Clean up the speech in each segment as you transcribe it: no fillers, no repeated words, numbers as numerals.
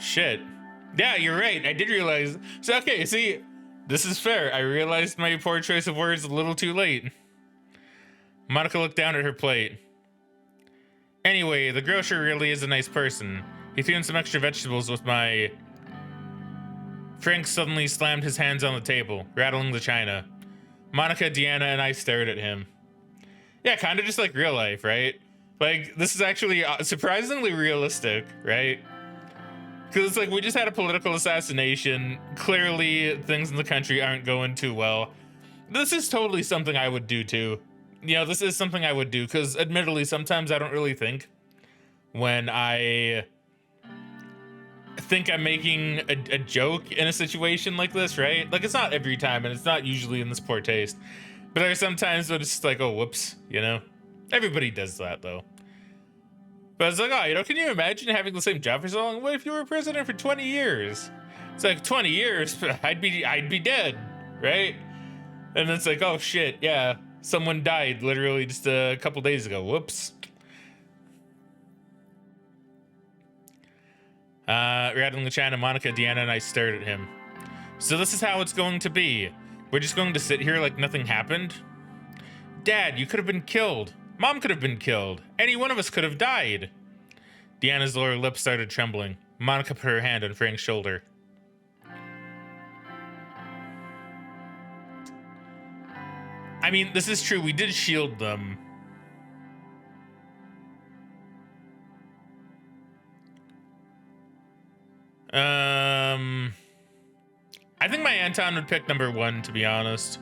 shit. Yeah, you're right. I did realize. So, okay, see, this is fair. I realized my poor choice of words a little too late. Monica looked down at her plate. Anyway, the grocer really is a nice person. He threw in some extra vegetables with my... Frank suddenly slammed his hands on the table, rattling the china. Monica, Deanna, and I stared at him. Yeah, kind of just like real life, right? Like, this is actually surprisingly realistic, right? Because it's like, we just had a political assassination. Clearly, things in the country aren't going too well. This is totally something I would do too. You know, this is something I would do, because admittedly, sometimes I don't really think when I think I'm making a joke in a situation like this, right? Like, it's not every time, and it's not usually in this poor taste. But there are some times when it's just like, oh, whoops, you know? Everybody does that, though. But it's like, oh, you know, can you imagine having the same job for so long? What if you were president for 20 years? It's like, 20 years, I'd be dead, right? And it's like, oh, shit, yeah. Someone died literally just a couple days ago. Whoops. Rattling the china, Monica, Deanna, and I stared at him. So this is how it's going to be. We're just going to sit here like nothing happened? Dad, you could have been killed. Mom could have been killed. Any one of us could have died. Deanna's lower lip started trembling. Monica put her hand on Frank's shoulder. I mean, this is true. We did shield them. I think my Anton would pick number 1, to be honest.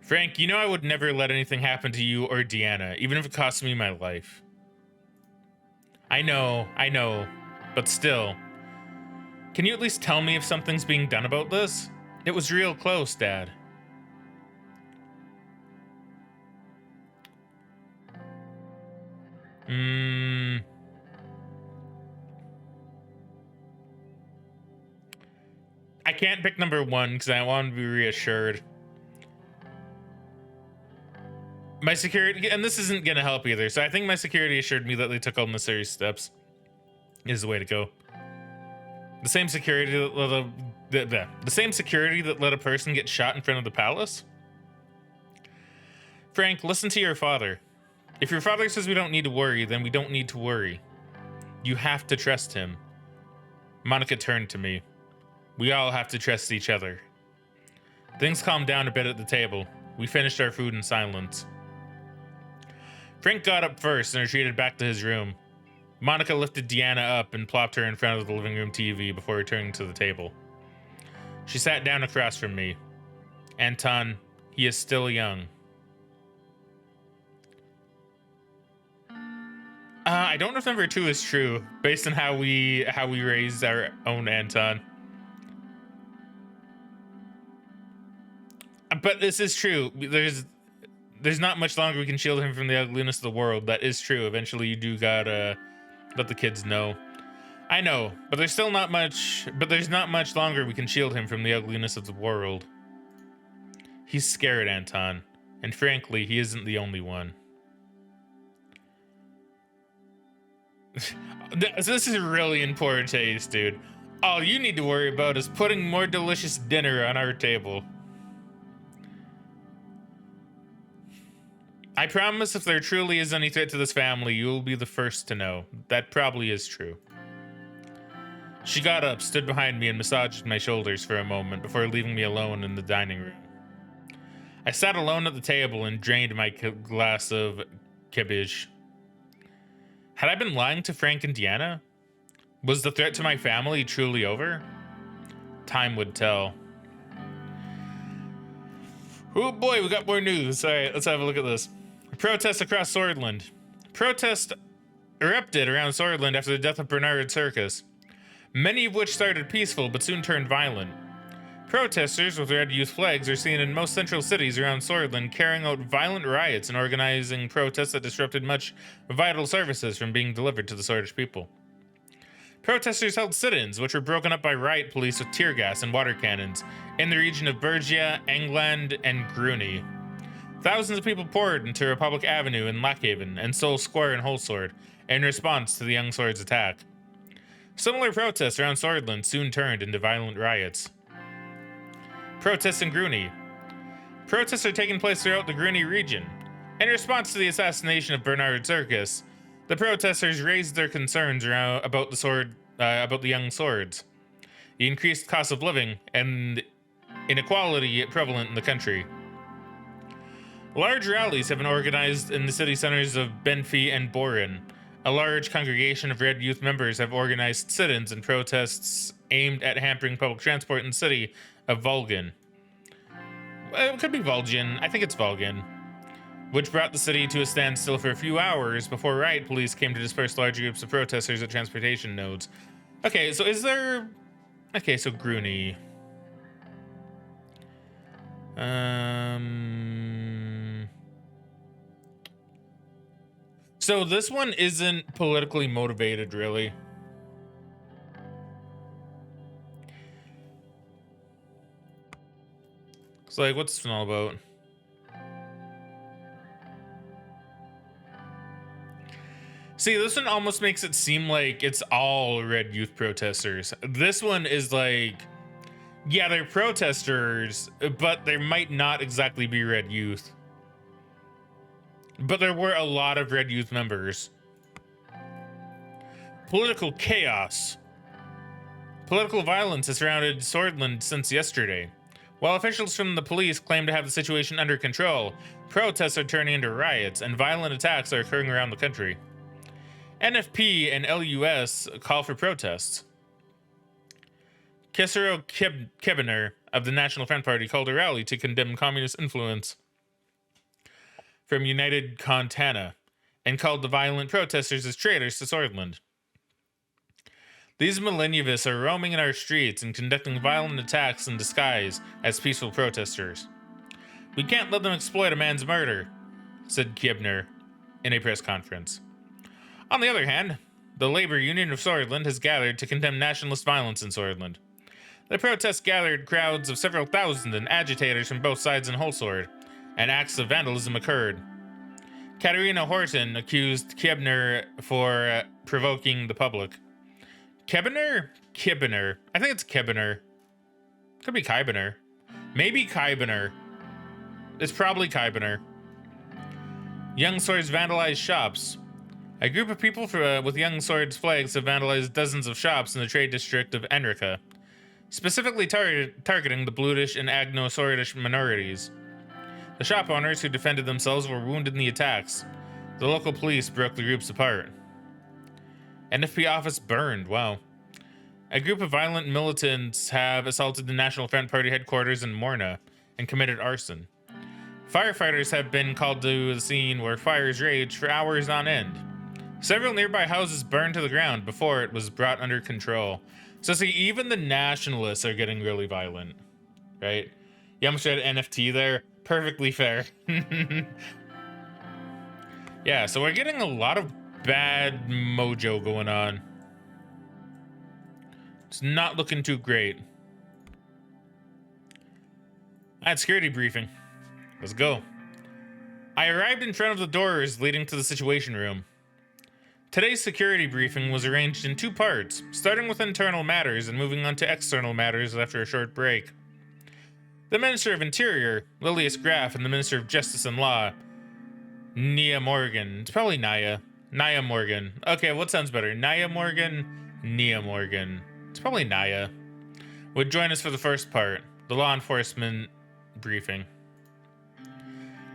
Frank, you know I would never let anything happen to you or Deanna, even if it cost me my life. I know, but still. Can you at least tell me if something's being done about this? It was real close, Dad. I can't pick number 1 because I want to be reassured. My security, and this isn't going to help either, so I think my security assured me that they took all necessary steps. Is the way to go. The same security that let the same security that let a person get shot in front of the palace? Frank, listen to your father. If your father says we don't need to worry, then we don't need to worry. You have to trust him. Monica turned to me. We all have to trust each other. Things calmed down a bit at the table. We finished our food in silence. Frank got up first and retreated back to his room. Monica lifted Deanna up and plopped her in front of the living room TV before returning to the table. She sat down across from me. Anton, he is still young. I don't know if number 2 is true, based on how we raised our own Anton. But this is true. There's not much longer we can shield him from the ugliness of the world. That is true. Eventually, you do gotta let the kids know. I know, but there's still not much. But there's not much longer we can shield him from the ugliness of the world. He's scared, Anton, and frankly, he isn't the only one. This is really in poor taste, dude. All you need to worry about is putting more delicious dinner on our table. I promise if there truly is any threat to this family, you will be the first to know. That probably is true. She got up, stood behind me, and massaged my shoulders for a moment before leaving me alone in the dining room. I sat alone at the table and drained my glass of cabbage. Had I been lying to Frank and Deanna? Was the threat to my family truly over? Time would tell. Oh boy, we got more news. All right, let's have a look at this. Protests across Swordland. Protests erupted around Swordland after the death of Bernard Circus, many of which started peaceful but soon turned violent. Protesters with red youth flags are seen in most central cities around Swordland carrying out violent riots and organizing protests that disrupted much vital services from being delivered to the Swordish people. Protesters held sit-ins, which were broken up by riot police with tear gas and water cannons in the region of Bergia, England, and Gruni. Thousands of people poured into Republic Avenue in Lockhaven and Soul Square in Holsword in response to the Young Sword's attack. Similar protests around Swordland soon turned into violent riots. Protests in Grooney. Protests are taking place throughout the Grooney region. In response to the assassination of Bernard Circus, the protesters raised their concerns about the Young Swords, the increased cost of living, and inequality prevalent in the country. Large rallies have been organized in the city centers of Benfey and Boren. A large congregation of Red Youth members have organized sit-ins and protests aimed at hampering public transport in the city of Volgin. It could be Volgin. I think it's Volgin. Which brought the city to a standstill for a few hours before riot police came to disperse large groups of protesters at transportation nodes. Okay, so is there... Okay, so Grooney. So this one isn't politically motivated, really. It's like, what's this one all about? See, this one almost makes it seem like it's all Red Youth protesters. This one is like, yeah, they're protesters, but they might not exactly be Red Youth. But there were a lot of Red Youth members. Political chaos. Political violence has surrounded Swordland since yesterday. While officials from the police claim to have the situation under control, protests are turning into riots and violent attacks are occurring around the country. NFP and LUS call for protests. Kesero Kebener of the National Front Party called a rally to condemn communist influence from United Contana and called the violent protesters as traitors to Swordland. These millennivists are roaming in our streets and conducting violent attacks in disguise as peaceful protesters. We can't let them exploit a man's murder, said Kibner in a press conference. On the other hand, the Labor Union of Swordland has gathered to condemn nationalist violence in Swordland. The protests gathered crowds of several thousand and agitators from both sides in Holsword, and acts of vandalism occurred. Katerina Horton accused Kibner for provoking the public. Kibner? Kibner. I think it's Kibner. Could be Kibner. Maybe Kibner. It's probably Kibner. Young Swords vandalized shops. A group of people with Young Swords flags have vandalized dozens of shops in the trade district of Enrica, specifically targeting the Blutish and Agno-Swordish minorities. The shop owners who defended themselves were wounded in the attacks. The local police broke the groups apart. NFP office burned, wow. A group of violent militants have assaulted the National Front Party headquarters in Morna and committed arson. Firefighters have been called to the scene where fires raged for hours on end. Several nearby houses burned to the ground before it was brought under control. So see, even the nationalists are getting really violent, right? You almost had NFT there. Perfectly fair. Yeah, so we're getting a lot of bad mojo going on. It's not looking too great. I had security briefing. Let's go. I arrived in front of the doors leading to the Situation Room. Today's security briefing was arranged in two parts, starting with internal matters and moving on to external matters after a short break. The Minister of Interior, Lilius Graff, and the Minister of Justice and Law, Nia Morgan. It's probably Naya. Naya Morgan. Okay, what sounds better? Naya Morgan? Nia Morgan. It's probably Naya. Would join us for the first part, the law enforcement briefing.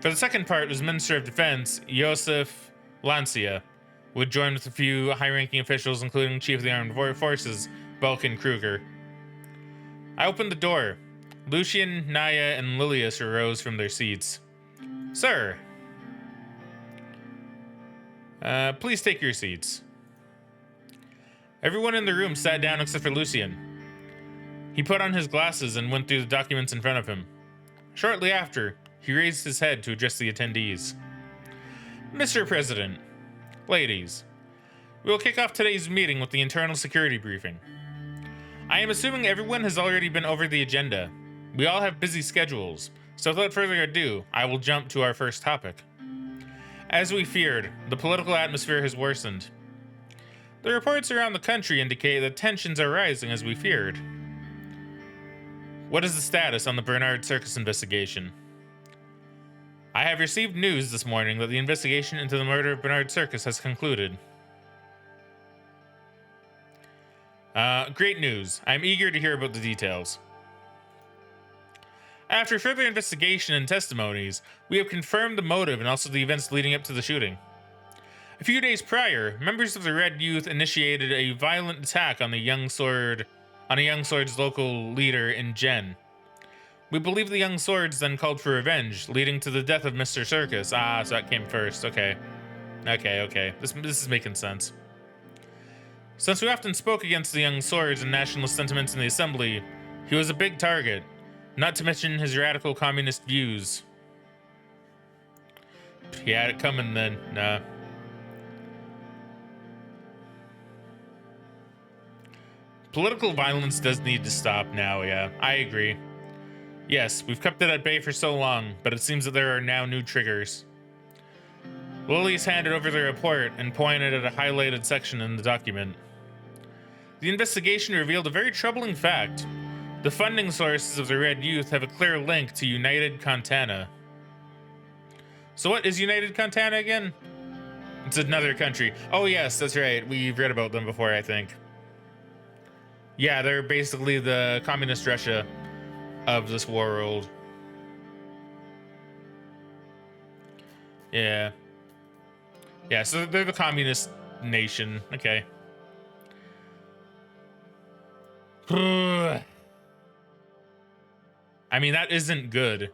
For the second part was Minister of Defense, Josef Lancia, would join with a few high-ranking officials, including Chief of the Armed Forces, Balkan Kruger. I opened the door. Lucian, Naya, and Lilius arose from their seats. Sir. Please take your seats. Everyone in the room sat down except for Lucian. He put on his glasses and went through the documents in front of him. Shortly after, he raised his head to address the attendees. Mr. President, ladies, we will kick off today's meeting with the internal security briefing. I am assuming everyone has already been over the agenda. We all have busy schedules, So without further ado, I will jump to our first topic. As we feared, the political atmosphere has worsened. The reports around the country indicate that tensions are rising as we feared. What is the status on the Bernard Circus investigation? I have received news this morning that the investigation into the murder of Bernard Circus has concluded. Great news. I'm eager to hear about the details. After further investigation and testimonies, we have confirmed the motive and also the events leading up to the shooting. A few days prior, members of the Red Youth initiated a violent attack on a young sword's local leader in Gen. We believe the young swords then called for revenge, leading to the death of Mr. Circus. Ah, so that came first. Okay. This is making sense. Since we often spoke against the young swords and nationalist sentiments in the assembly, he was a big target, not to mention his radical communist views. He had it coming then. Nah. Political violence does need to stop now, yeah. I agree. Yes, we've kept it at bay for so long, but it seems that there are now new triggers. Lily's handed over the report and pointed at a highlighted section in the document. The investigation revealed a very troubling fact. The funding sources of the Red Youth have a clear link to United Contana. So what is United Contana again? It's another country. Oh yes, that's right. We've read about them before, I think. Yeah, they're basically the communist Russia of this world. Yeah. Yeah, so they're the communist nation. Okay. I mean, that isn't good.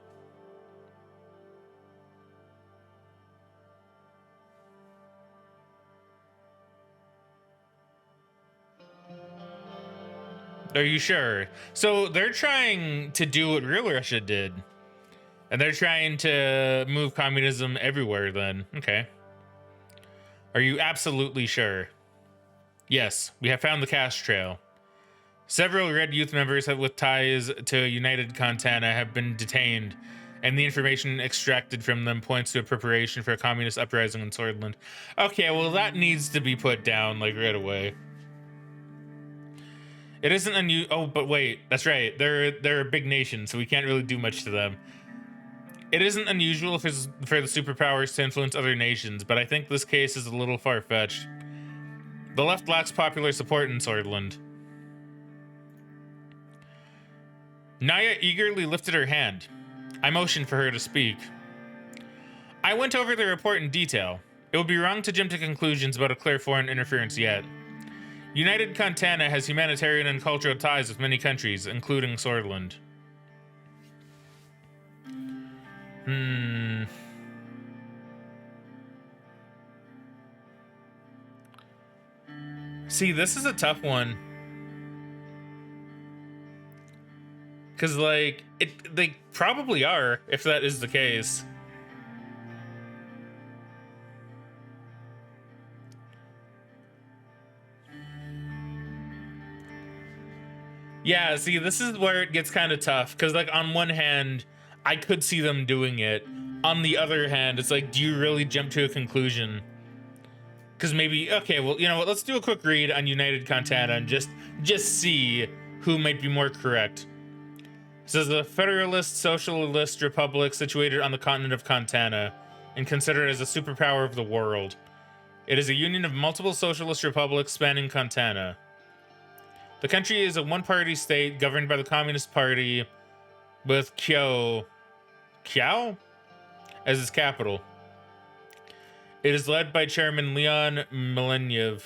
Are you sure? So they're trying to do what real Russia did. And they're trying to move communism everywhere then. Okay. Are you absolutely sure? Yes, we have found the cash trail. Several Red Youth members with ties to United Contana have been detained, and the information extracted from them points to a preparation for a communist uprising in Swordland. Okay, well that needs to be put down, like, right away. It isn't unusual. Oh, but wait, that's right. They're a big nation, so we can't really do much to them. It isn't unusual for the superpowers to influence other nations, but I think this case is a little far-fetched. The left lacks popular support in Swordland. Naya eagerly lifted her hand. I motioned for her to speak. I went over the report in detail. It would be wrong to jump to conclusions about a clear foreign interference yet. United Contana has humanitarian and cultural ties with many countries, including Swordland. See, this is a tough one. Because, like, they probably are, if that is the case. Yeah, see, this is where it gets kind of tough. Because, like, on one hand, I could see them doing it. On the other hand, it's like, do you really jump to a conclusion? Because maybe, okay, well, you know what? Let's do a quick read on United Contana and just see who might be more correct. It says a federalist socialist republic situated on the continent of Contana and considered as a superpower of the world. It is a union of multiple socialist republics spanning Contana. The country is a one-party state governed by the Communist Party with Kyow as its capital. It is led by Chairman Leon Mileniev.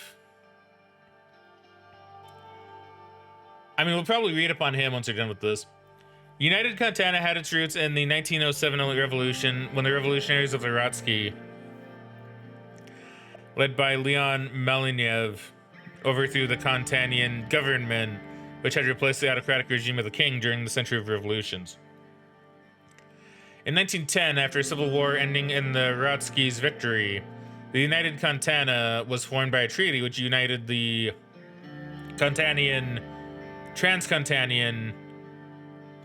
I mean, we'll probably read up on him once we're done with this. United Contana had its roots in the 1907 revolution when the revolutionaries of Rotsky, led by Leon Mileniev, overthrew the Contanian government, which had replaced the autocratic regime of the king during the Century of Revolutions. In 1910, after a civil war ending in the Rotskys' victory, the United Contana was formed by a treaty which united the Contanian, Transcontanian,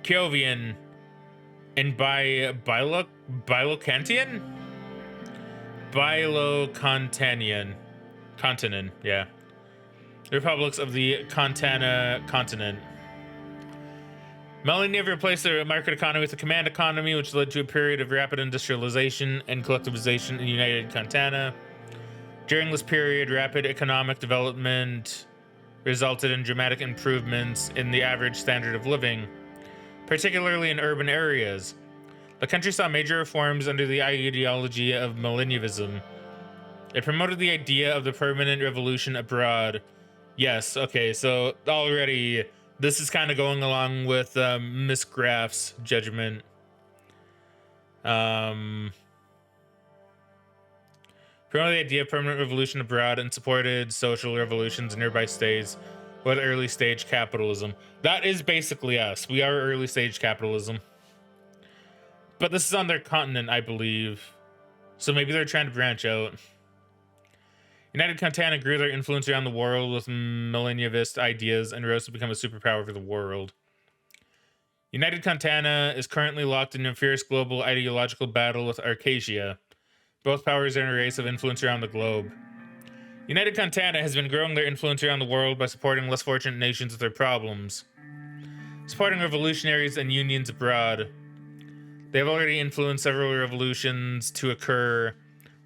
Kiovian, And by Bilocantian? Bilocontanian. Continent, yeah. The republics of the Contana continent. Melania replaced the market economy with a command economy, which led to a period of rapid industrialization and collectivization in United Contana. During this period, rapid economic development resulted in dramatic improvements in the average standard of living, particularly in urban areas. The country saw major reforms under the ideology of millennialism. It promoted the idea of the permanent revolution abroad. Yes, okay, so already this is kind of going along with Miss Graff's judgment. Promoted the idea of permanent revolution abroad and supported social revolutions in nearby states with early stage capitalism. That is basically us. We are early stage capitalism. But this is on their continent, I believe. So maybe they're trying to branch out. United Contana grew their influence around the world with millennialist ideas and rose to become a superpower for the world. United Contana is currently locked in a fierce global ideological battle with Arcasia. Both powers are in a race of influence around the globe. United Contana has been growing their influence around the world by supporting less fortunate nations with their problems, supporting revolutionaries and unions abroad. They have already influenced several revolutions to occur,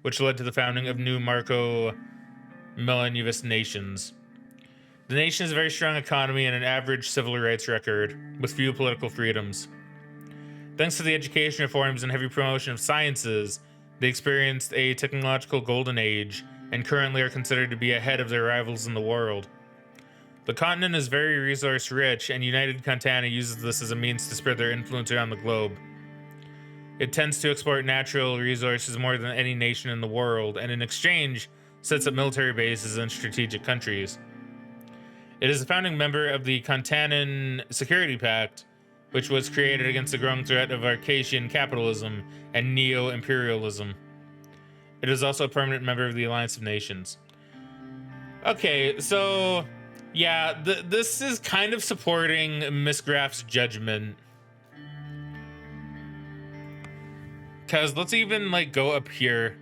which led to the founding of new Marco-millennialist nations. The nation has a very strong economy and an average civil rights record, with few political freedoms. Thanks to the education reforms and heavy promotion of sciences, they experienced a technological golden age and currently are considered to be ahead of their rivals in the world. The continent is very resource rich, and United Contana uses this as a means to spread their influence around the globe. It tends to export natural resources more than any nation in the world, and in exchange, sets up military bases in strategic countries. It is a founding member of the Contanan Security Pact, which was created against the growing threat of Arcasian capitalism and neo-imperialism. It is also a permanent member of the Alliance of Nations. Okay, so yeah, this is kind of supporting Miss Graff's judgment. Cause let's even like go up here.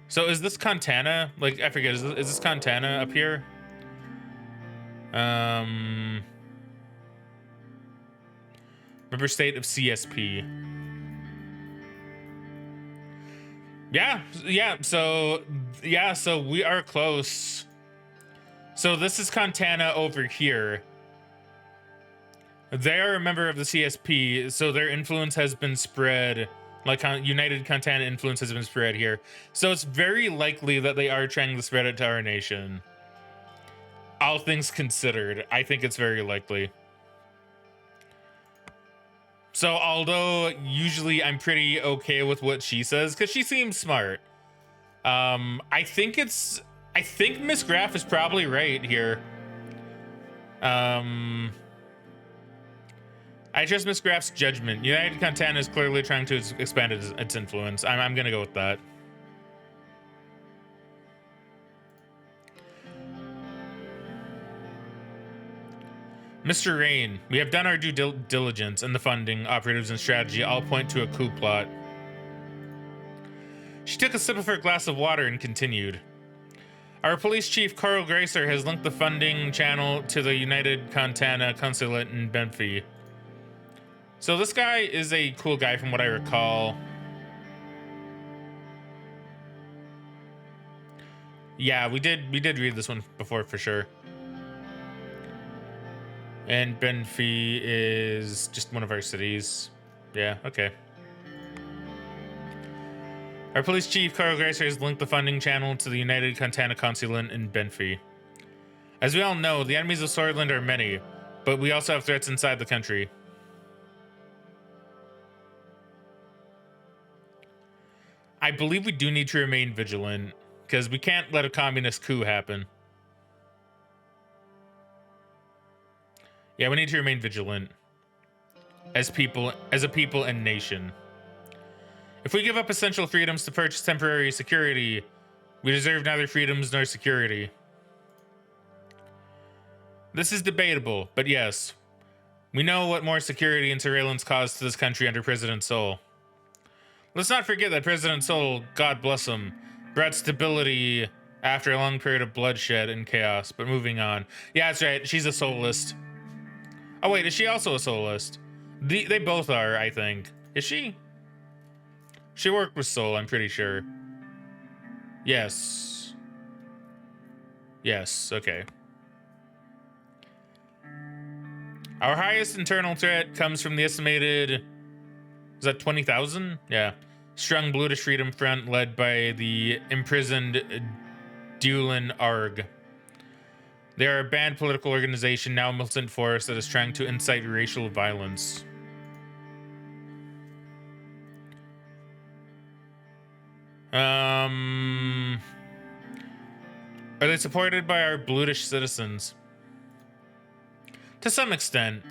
So is this Contana? Like I forget, is this Contana up here? Member state of CSP. Yeah, so we are close. So this is Contana over here. They are a member of the CSP, so their influence has been spread. Like United Contana influence has been spread here. So it's very likely that they are trying to spread it to our nation. All things considered, I think it's very likely. So although usually I'm pretty okay with what she says, because she seems smart. I think Miss Graff is probably right here. I trust Miss Graff's judgment. United Contana is clearly trying to expand its influence. I'm gonna go with that. Mr. Rain, we have done our due diligence, and the funding, operatives, and strategy all point to a coup plot. She took a sip of her glass of water and continued. Our police chief, Carl Gracer, has linked the funding channel to the United Contana consulate in Benfi. So this guy is a cool guy from what I recall. Yeah, we did read this one before for sure. And Benfi is just one of our cities. Yeah, okay. Our police chief, Carl Gracer, has linked the funding channel to the United Contana consulate in Benfi. As we all know, the enemies of Swordland are many, but we also have threats inside the country. I believe we do need to remain vigilant, because we can't let a communist coup happen. Yeah, we need to remain vigilant as a people and nation. If we give up essential freedoms to purchase temporary security, we deserve neither freedoms nor security. This is debatable, but yes, We know what more security and surveillance caused to this country under President Sol. Let's not forget that President Sol, God bless him, brought stability after a long period of bloodshed and chaos. But moving on. Yeah, that's right. She's a Solist. Oh, wait, is she also a Solist? They both are, I think. Is she? She worked with Sol, I'm pretty sure. Yes. Yes, okay. Our highest internal threat comes from the estimated... Is that 20,000? Yeah. Strong Blutish Freedom Front led by the imprisoned Dulin Arg. They are a banned political organization, now a militant force that is trying to incite racial violence. Are they supported by our Blutish citizens? To some extent.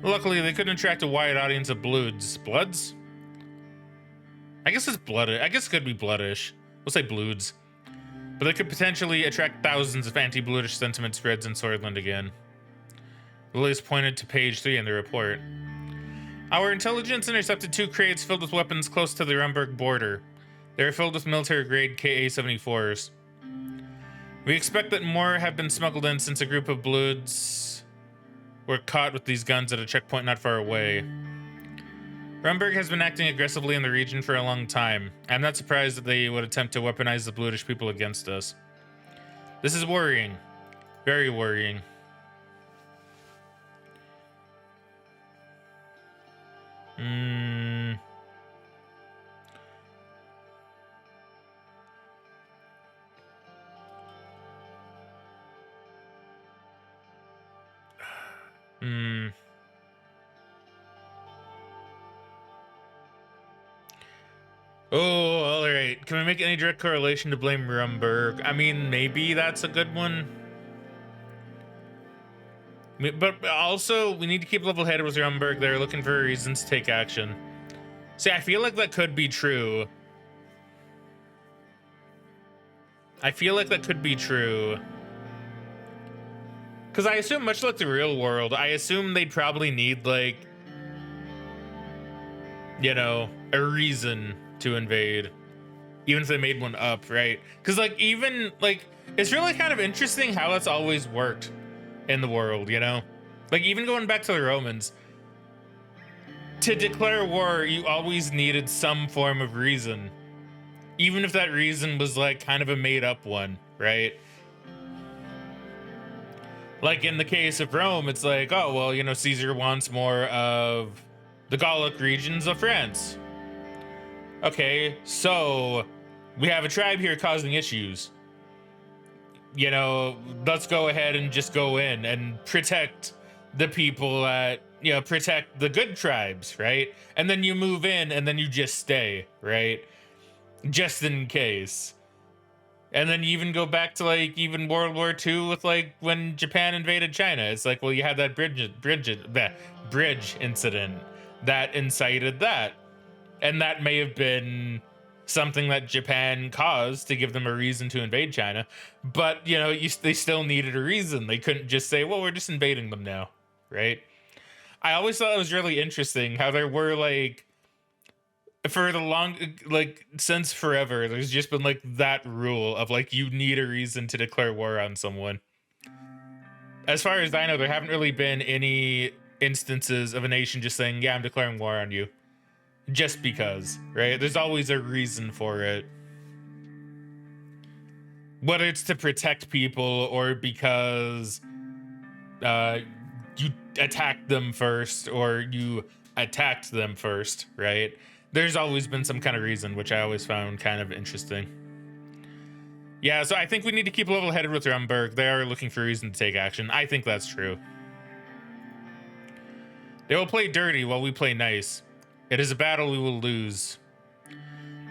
Luckily, they couldn't attract a wide audience of Bloods. Bloods? I guess it's bloodish. I guess it could be bloodish. We'll say Bloods. But they could potentially attract thousands if anti-Blutish sentiment spreads in Swordland again. Lily's pointed to page 3 in the report. Our intelligence intercepted 2 crates filled with weapons close to the Rumburg border. They are filled with military-grade Ka-74s. We expect that more have been smuggled in since a group of Bloods were caught with these guns at a checkpoint not far away. Rumburg has been acting aggressively in the region for a long time. I'm not surprised that they would attempt to weaponize the Blutish people against us. This is worrying. Very worrying. Oh, alright. Can we make any direct correlation to blame Rumburg? I mean, maybe that's a good one. But also, we need to keep level-headed with Rumburg. They're looking for reasons to take action. See, I feel like that could be true. Because I assume, much like the real world, I assume they'd probably need, like, you know, a reason to invade. Even if they made one up, right? Because, like, even, like, it's really kind of interesting how that's always worked in the world, you know? Like, even going back to the Romans, to declare war, you always needed some form of reason. Even if that reason was, like, kind of a made-up one, right? Like, in the case of Rome, it's like, oh, well, you know, Caesar wants more of the Gallic regions of France. Okay, so we have a tribe here causing issues. You know, let's go ahead and just go in and protect the people that, you know, protect the good tribes, right? And then you move in and then you just stay, right? Just in case. And then you even go back to, like, even World War II with, like, when Japan invaded China. It's like, well, you had that bridge incident that incited that. And that may have been something that Japan caused to give them a reason to invade China. But, you know, they still needed a reason. They couldn't just say, well, we're just invading them now, right? I always thought it was really interesting how there were, like, for the long, like, since forever, there's just been, like, that rule of, like, you need a reason to declare war on someone. As far as I know, there haven't really been any instances of a nation just saying, yeah, I'm declaring war on you. Just because, right? There's always a reason for it. Whether it's to protect people or because you attacked them first or you attacked them first, right? There's always been some kind of reason, which I always found kind of interesting. Yeah, so I think we need to keep level-headed with Rumburg. They are looking for a reason to take action. I think that's true. They will play dirty while we play nice. It is a battle we will lose.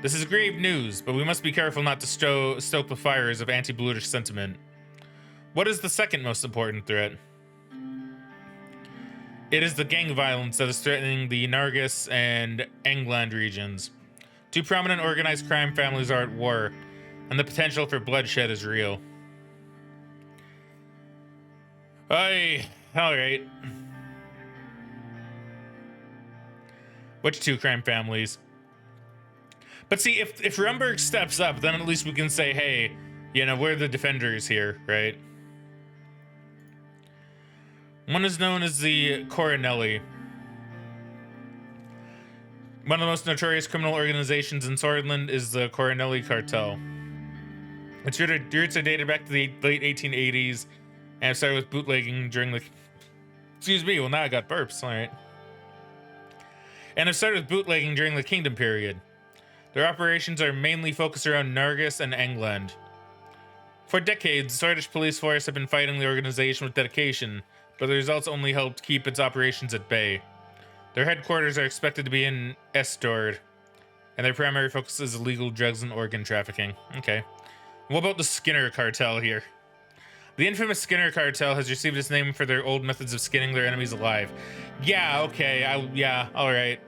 This is grave news, but we must be careful not to stoke the fires of anti-Blutish sentiment. What is the second most important threat? It is the gang violence that is threatening the Nargis and England regions. 2 prominent organized crime families are at war, and the potential for bloodshed is real. Alright. Which two crime families? But see, if Rumberg steps up, then at least we can say, hey, you know, we're the defenders here, right? One is known as the Coronelli. One of the most notorious criminal organizations in Swordland is the Coronelli cartel. Its roots are dated back to the late 1880s and started with bootlegging during the... Excuse me, well now I got burps, alright. And it started with bootlegging during the Kingdom period. Their operations are mainly focused around Nargis and England. For decades, the Swordish police force have been fighting the organization with dedication, but the results only helped keep its operations at bay. Their headquarters are expected to be in Estord, and their primary focus is illegal drugs and organ trafficking. Okay. What about the Skinner cartel here? The infamous Skinner cartel has received its name for their old methods of skinning their enemies alive. Yeah, okay, yeah, alright.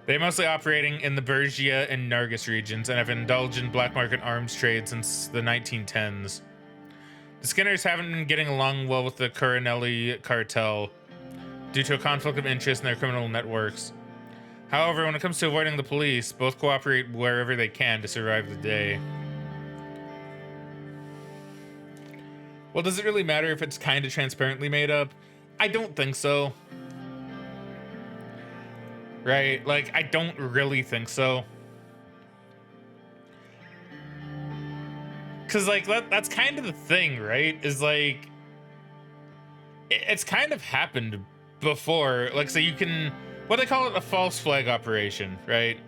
They're mostly operating in the Bergia and Nargis regions and have indulged in black market arms trade since the 1910s. The Skinners haven't been getting along well with the Coronelli cartel due to a conflict of interest in their criminal networks. However, when it comes to avoiding the police, both cooperate wherever they can to survive the day. Well, does it really matter if it's kind of transparently made up? I don't think so. Right? Like, I don't really think so. Because, like, that's kind of the thing, right? Is, like, it's kind of happened before. Like, so you can, what they call it, a false flag operation, right?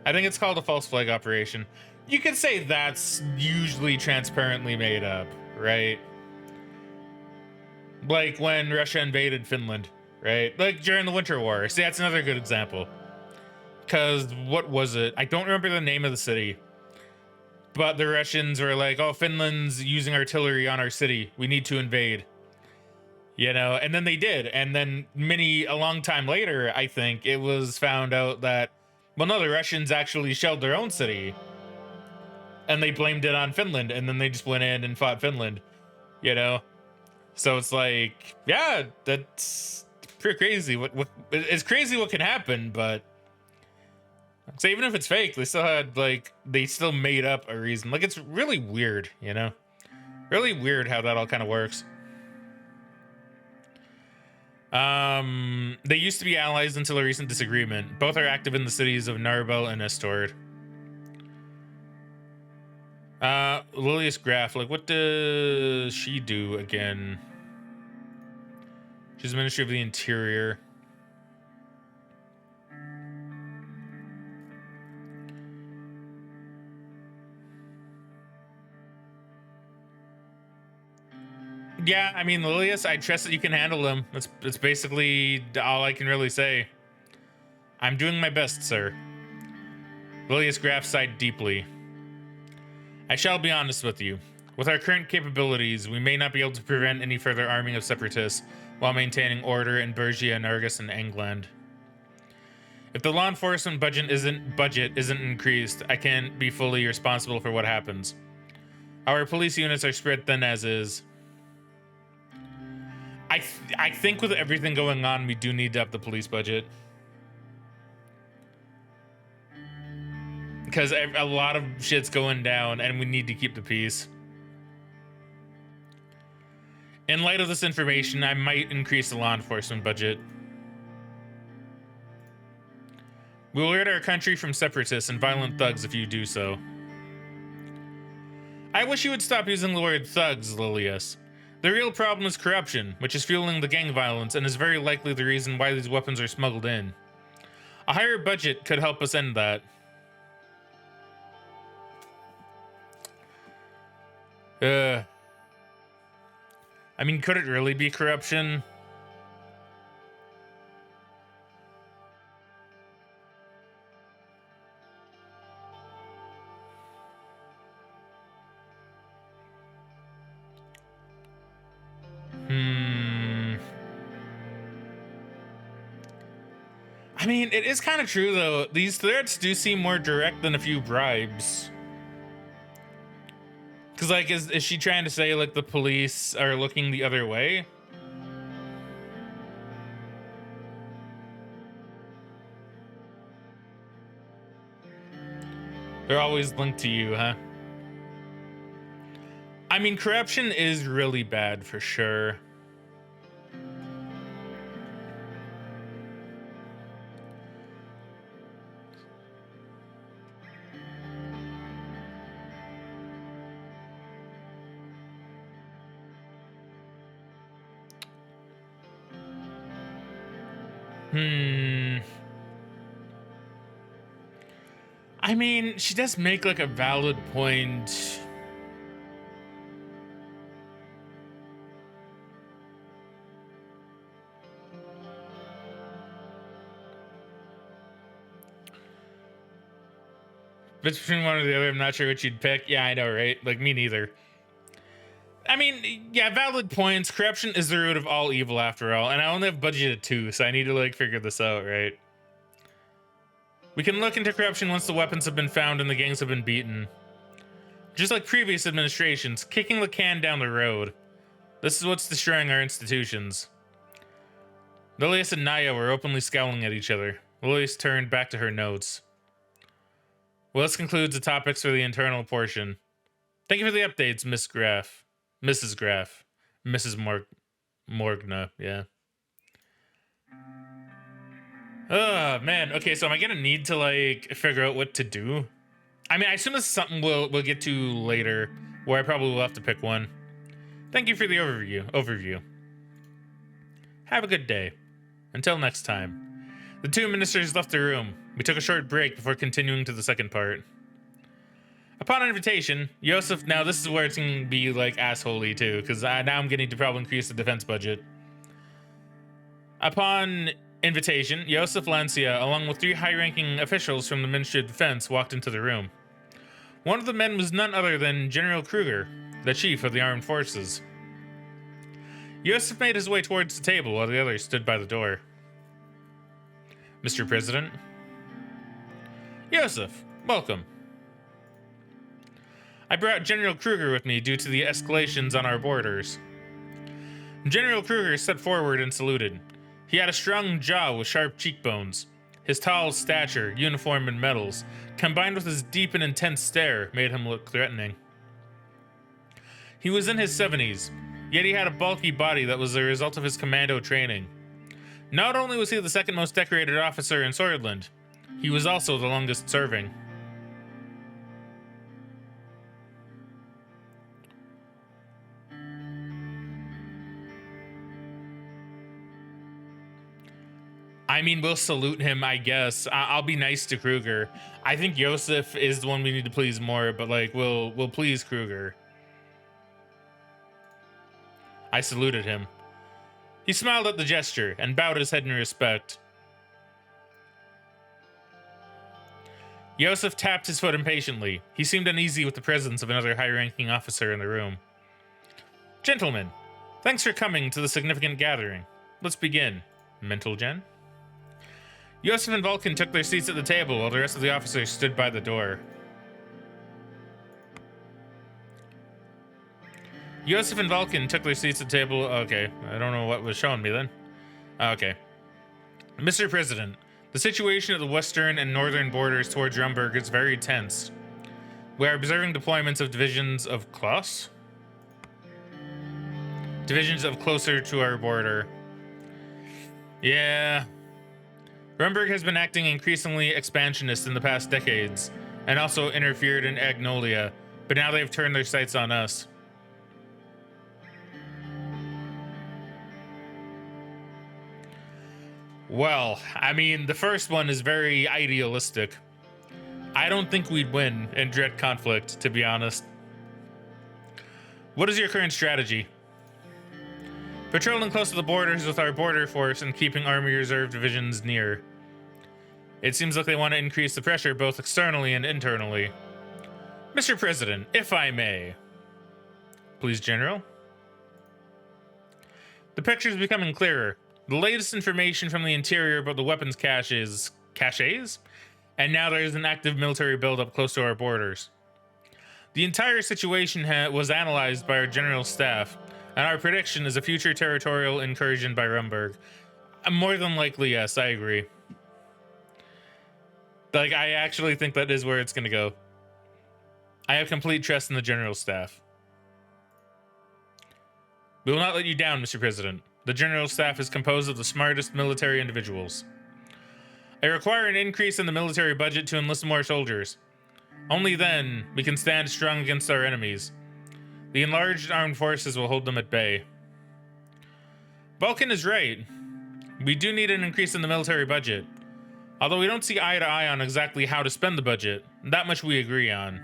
I think it's called a false flag operation. You could say that's usually transparently made up, right? Like when Russia invaded Finland, right? Like during the Winter War. See, that's another good example. Because what was it? I don't remember the name of the city. But the Russians were like, oh, Finland's using artillery on our city. We need to invade. You know, and then they did. And then a long time later, I think, it was found out that, well, no, the Russians actually shelled their own city. And they blamed it on Finland. And then they just went in and fought Finland, you know? So it's like, yeah, that's pretty crazy. It's crazy what can happen, but so even if it's fake, they still made up a reason. Like, it's really weird, you know? Really weird how that all kind of works. They used to be allies until a recent disagreement. Both are active in the cities of Narbel and Estord. Lilius Graf, like, what does she do again? She's Ministry of the Interior. Yeah, I mean, Lilius, I trust that you can handle them. That's basically all I can really say. I'm doing my best, sir. Lilius Graf sighed deeply. I shall be honest with you. With our current capabilities, we may not be able to prevent any further arming of separatists while maintaining order in Bergia, Nargis, and England. If the law enforcement budget isn't increased, I can't be fully responsible for what happens. Our police units are spread thin as is. I think with everything going on, we do need to up the police budget. Because a lot of shit's going down and we need to keep the peace. In light of this information, I might increase the law enforcement budget. We will rid our country from separatists and violent thugs if you do so. I wish you would stop using the word thugs, Lilius. The real problem is corruption, which is fueling the gang violence and is very likely the reason why these weapons are smuggled in. A higher budget could help us end that. I mean, could it really be corruption? I mean, it is kind of true, though. These threats do seem more direct than a few bribes. Because, like, is she trying to say, like, the police are looking the other way? They're always linked to you, huh? I mean, corruption is really bad for sure. I mean, she does make like a valid point. If it's between one or the other, I'm not sure what you'd pick. Yeah, I know, right? Like, me neither. I mean, yeah, valid points. Corruption is the root of all evil after all, and I only have budgeted 2, so I need to like figure this out, right? We can look into corruption once the weapons have been found and the gangs have been beaten. Just like previous administrations, kicking the can down the road. This is what's destroying our institutions. Lilius and Naya were openly scowling at each other. Lilius turned back to her notes. Well, this concludes the topics for the internal portion. Thank you for the updates, Miss Graff. Mrs. Graff. Mrs. Morgna, yeah. Oh, man. Okay, so am I gonna need to, like, figure out what to do? I mean, I assume this is something we'll get to later, where I probably will have to pick one. Thank you for the overview. Have a good day. Until next time. The 2 ministers left the room. We took a short break before continuing to the second part. Upon invitation, Yosef, now this is where it's going to be like assholey too, because now I'm getting to probably increase the defense budget. Upon invitation, Yosef Lancia, along with 3 high-ranking officials from the Ministry of Defense, walked into the room. One of the men was none other than General Kruger, the chief of the armed forces. Yosef made his way towards the table while the others stood by the door. Mr. President? Yosef, welcome. I brought General Kruger with me due to the escalations on our borders. General Kruger stepped forward and saluted. He had a strong jaw with sharp cheekbones. His tall stature, uniform and medals, combined with his deep and intense stare, made him look threatening. He was in his 70s, yet he had a bulky body that was the result of his commando training. Not only was he the second most decorated officer in Swordland, he was also the longest serving. I mean, we'll salute him, I guess. I'll be nice to Kruger. I think Yosef is the one we need to please more, but like, we'll please Kruger. I saluted him. He smiled at the gesture and bowed his head in respect. Yosef tapped his foot impatiently. He seemed uneasy with the presence of another high-ranking officer in the room. Gentlemen, thanks for coming to the significant gathering. Let's begin. Mental Gen? Yosef and Vulcan took their seats at the table while the rest of the officers stood by the door. Yosef and Vulcan took their seats at the table. Okay, I don't know what was showing me then. Okay. Mr. President, the situation at the western and northern borders towards Rumberg is very tense. We are observing deployments of divisions of Klaus? Divisions of closer to our border. Yeah. Rumberg has been acting increasingly expansionist in the past decades, and also interfered in Agnolia, but now they've turned their sights on us. Well, I mean, the first one is very idealistic. I don't think we'd win in direct conflict, to be honest. What is your current strategy? Patrolling close to the borders with our border force and keeping Army Reserve divisions near. It seems like they want to increase the pressure both externally and internally. Mr. President, if I may. Please, General. The picture is becoming clearer. The latest information from the interior about the weapons caches, and now there is an active military buildup close to our borders. The entire situation was analyzed by our general staff, and our prediction is a future territorial incursion by Rumberg. More than likely, yes, I agree. Like, I actually think that is where it's gonna go. I have complete trust in the General Staff. We will not let you down, Mr. President. The General Staff is composed of the smartest military individuals. I require an increase in the military budget to enlist more soldiers. Only then we can stand strong against our enemies. The enlarged armed forces will hold them at bay. Vulcan is right. We do need an increase in the military budget. Although we don't see eye to eye on exactly how to spend the budget, that much we agree on.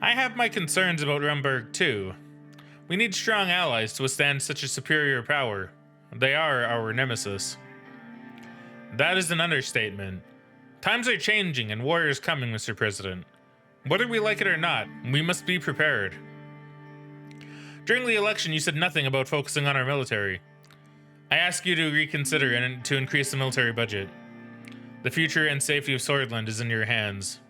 I have my concerns about Rumberg too. We need strong allies to withstand such a superior power. They are our nemesis. That is an understatement. Times are changing and war is coming, Mr. President. Whether we like it or not, we must be prepared. During the election, you said nothing about focusing on our military. I ask you to reconsider and to increase the military budget. The future and safety of Swordland is in your hands.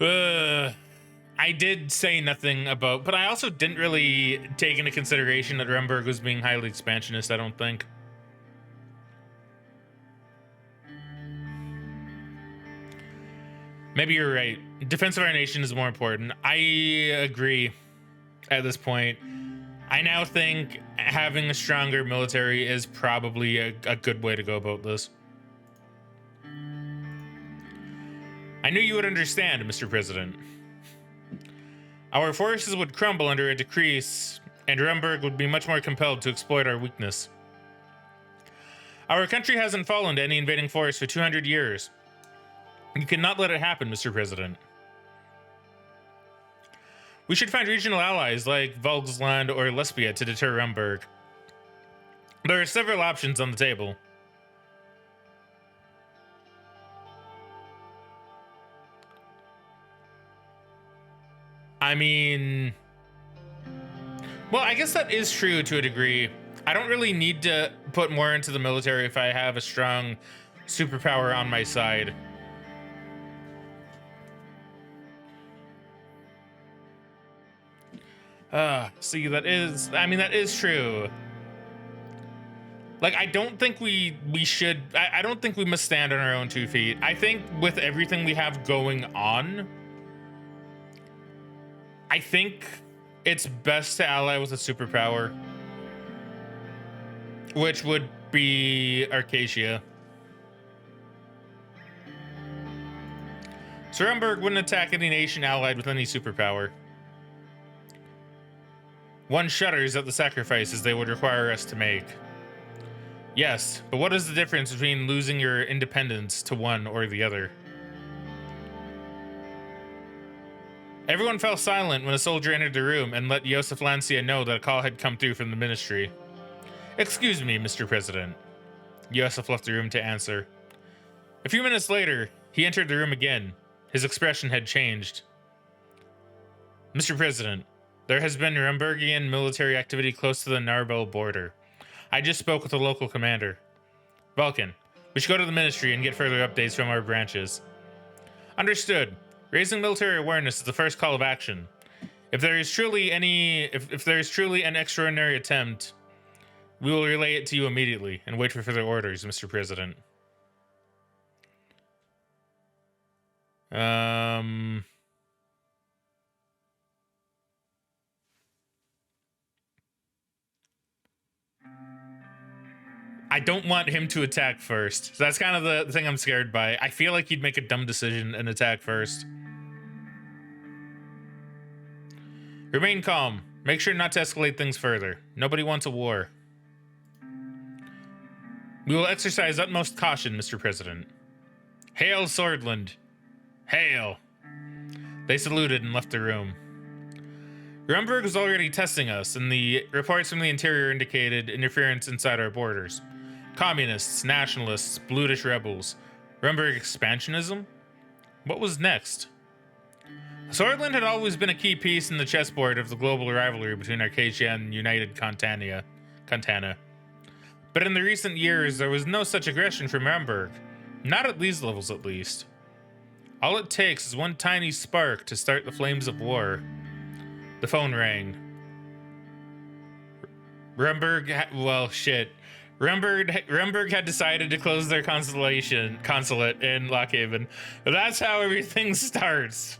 I did say nothing about, but I also didn't really take into consideration that Rumberg was being highly expansionist, I don't think. Maybe you're right. Defense of our nation is more important. I agree at this point. I now think having a stronger military is probably a good way to go about this. I knew you would understand, Mr. President. Our forces would crumble under a decrease, and Rumberg would be much more compelled to exploit our weakness. Our country hasn't fallen to any invading force for 200 years. You cannot let it happen, Mr. President. We should find regional allies like Volgsland or Lesbia to deter Rumberg. There are several options on the table. I mean, well, I guess that is true to a degree. I don't really need to put more into the military if I have a strong superpower on my side. See, that is true. Like, I don't think we should, I don't think we must stand on our own 2 feet. I think with everything we have going on, I think it's best to ally with a superpower, which would be Arcadia. Rumberg wouldn't attack any nation allied with any superpower. One shudders at the sacrifices they would require us to make. Yes, but what is the difference between losing your independence to one or the other? Everyone fell silent when a soldier entered the room and let Joseph Lancia know that a call had come through from the ministry. Excuse me, Mr. President. Joseph left the room to answer. A few minutes later, he entered the room again. His expression had changed. Mr. President, there has been Rumbergian military activity close to the Narbel border. I just spoke with the local commander. Vulcan, we should go to the ministry and get further updates from our branches. Understood. Raising military awareness is the first call of action. If there is truly an extraordinary attempt, we will relay it to you immediately and wait for further orders, Mr. President. I don't want him to attack first. So that's kind of the thing I'm scared by. I feel like he'd make a dumb decision and attack first. Remain calm. Make sure not to escalate things further. Nobody wants a war. We will exercise utmost caution, Mr. President. Hail, Swordland. Hail. They saluted and left the room. Rumberg was already testing us, and the reports from the interior indicated interference inside our borders. Communists, nationalists, Blutish rebels. Rumberg expansionism? What was next? Swordland had always been a key piece in the chessboard of the global rivalry between Arcadia and United Contana. But in the recent years, there was no such aggression from Rumberg. Not at these levels, at least. All it takes is one tiny spark to start the flames of war. The phone rang. Rumberg Rumberg had decided to close their consulate in Lockhaven. That's how everything starts.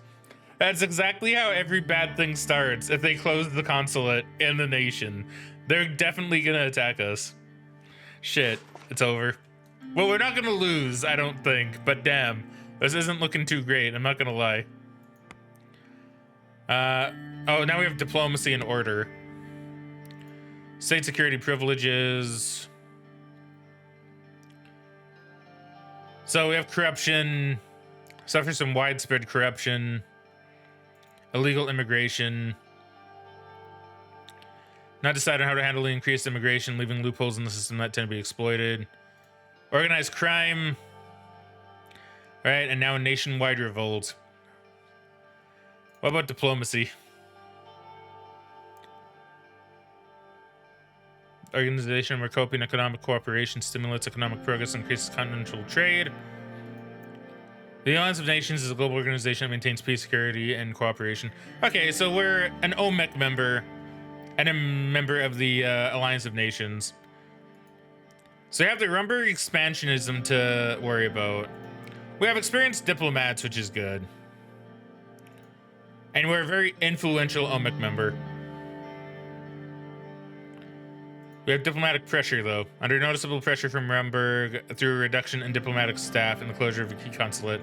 That's exactly how every bad thing starts. If they close the consulate in the nation, they're definitely gonna attack us. Shit, it's over. Well, we're not gonna lose, I don't think, but damn, this isn't looking too great, I'm not gonna lie. Oh, now we have diplomacy and order. State security privileges. So we have corruption, suffer some widespread corruption, illegal immigration, not deciding how to handle the increased immigration, leaving loopholes in the system that tend to be exploited, organized crime, all right, and now a nationwide revolt. What about diplomacy? Organization where coping economic cooperation stimulates economic progress and increases continental trade. The Alliance of Nations is a global organization that maintains peace, security, and cooperation. Okay, so we're an OMEC member and a member of the Alliance of Nations. So we have the Rumberg expansionism to worry about. We have experienced diplomats, which is good. And we're a very influential OMEC member. We have diplomatic pressure, though. Under noticeable pressure from Rumberg through a reduction in diplomatic staff and the closure of a key consulate.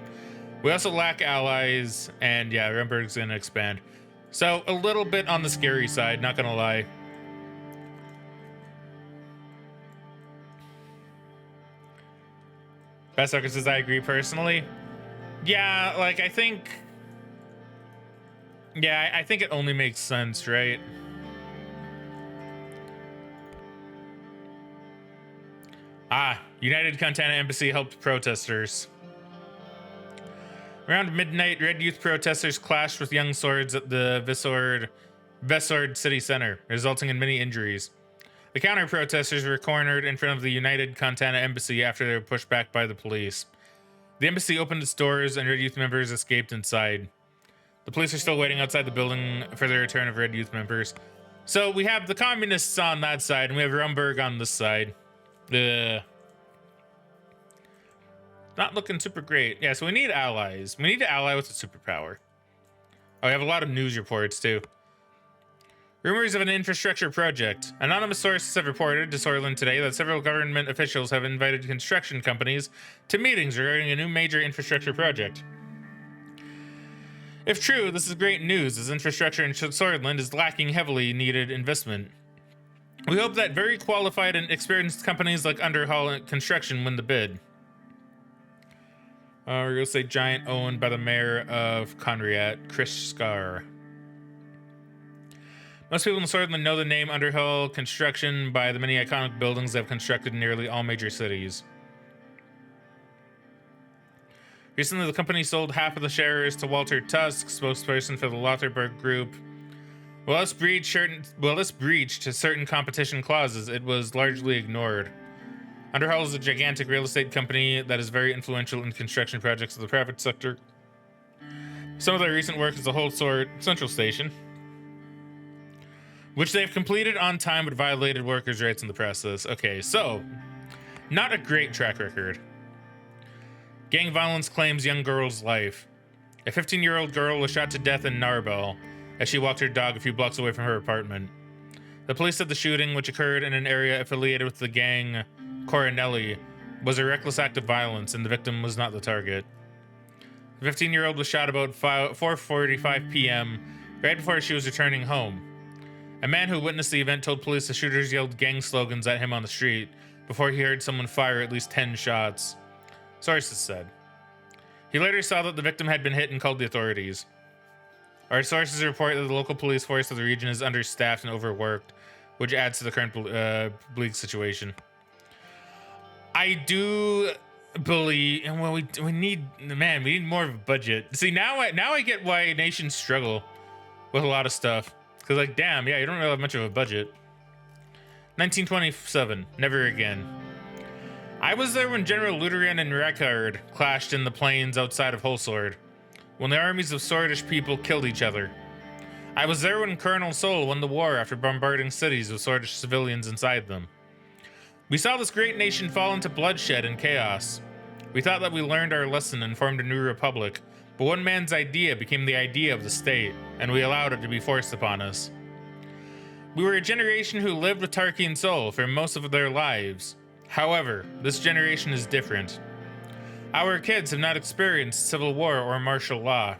We also lack allies, and yeah, Rumberg's gonna expand. So a little bit on the scary side, not gonna lie. Best Sucker says, I agree personally. Yeah, like, I think it only makes sense, right? United Contana Embassy helped protesters. Around midnight, Red Youth protesters clashed with young swords at the Vesord city center, resulting in many injuries. The counter-protesters were cornered in front of the United Contana Embassy after they were pushed back by the police. The embassy opened its doors and Red Youth members escaped inside. The police are still waiting outside the building for the return of Red Youth members. So we have the communists on that side and we have Rumberg on this side. Not looking super great. Yeah, so we need allies. We need to ally with a superpower. Oh, we have a lot of news reports too. Rumors of an infrastructure project. Anonymous sources have reported to Sorlin today that several government officials have invited construction companies to meetings regarding a new major infrastructure project. If true, this is great news, as infrastructure in Sorlin is lacking heavily needed investment. We hope that very qualified and experienced companies like Underhall Construction win the bid. We're gonna say giant owned by the mayor of Conriat, Chris Scar. Most people in Sorlin know the name Underhill Construction by the many iconic buildings they have constructed in nearly all major cities. Recently, the company sold half of the shares to Walter Tusk, spokesperson for the Lotharberg Group. While this breached certain competition clauses, it was largely ignored. Underhill is a gigantic real estate company that is very influential in construction projects of the private sector. Some of their recent work is the Whole Sword Central Station, which they've completed on time but violated workers' rights in the process. Okay, so, not a great track record. Gang violence claims young girl's life. A 15-year-old girl was shot to death in Narbel as she walked her dog a few blocks away from her apartment. The police said the shooting, which occurred in an area affiliated with the gang Coronelli, was a reckless act of violence and the victim was not the target. The 15-year-old was shot about 4:45 p.m., right before she was returning home. A man who witnessed the event told police the shooters yelled gang slogans at him on the street before he heard someone fire at least 10 shots. Sources said. He later saw that the victim had been hit and called the authorities. Our sources report that the local police force of the region is understaffed and overworked, which adds to the current bleak situation. I do believe, well, we need more of a budget. See, now I get why nations struggle with a lot of stuff. Because, like, damn, yeah, you don't really have much of a budget. 1927, never again. I was there when General Lutheran and Rekard clashed in the plains outside of Holsword, when the armies of Swordish people killed each other. I was there when Colonel Sol won the war after bombarding cities with Swordish civilians inside them. We saw this great nation fall into bloodshed and chaos. We thought that we learned our lesson and formed a new republic, but one man's idea became the idea of the state, and we allowed it to be forced upon us. We were a generation who lived with Tarkian soul for most of their lives. However, this generation is different. Our kids have not experienced civil war or martial law.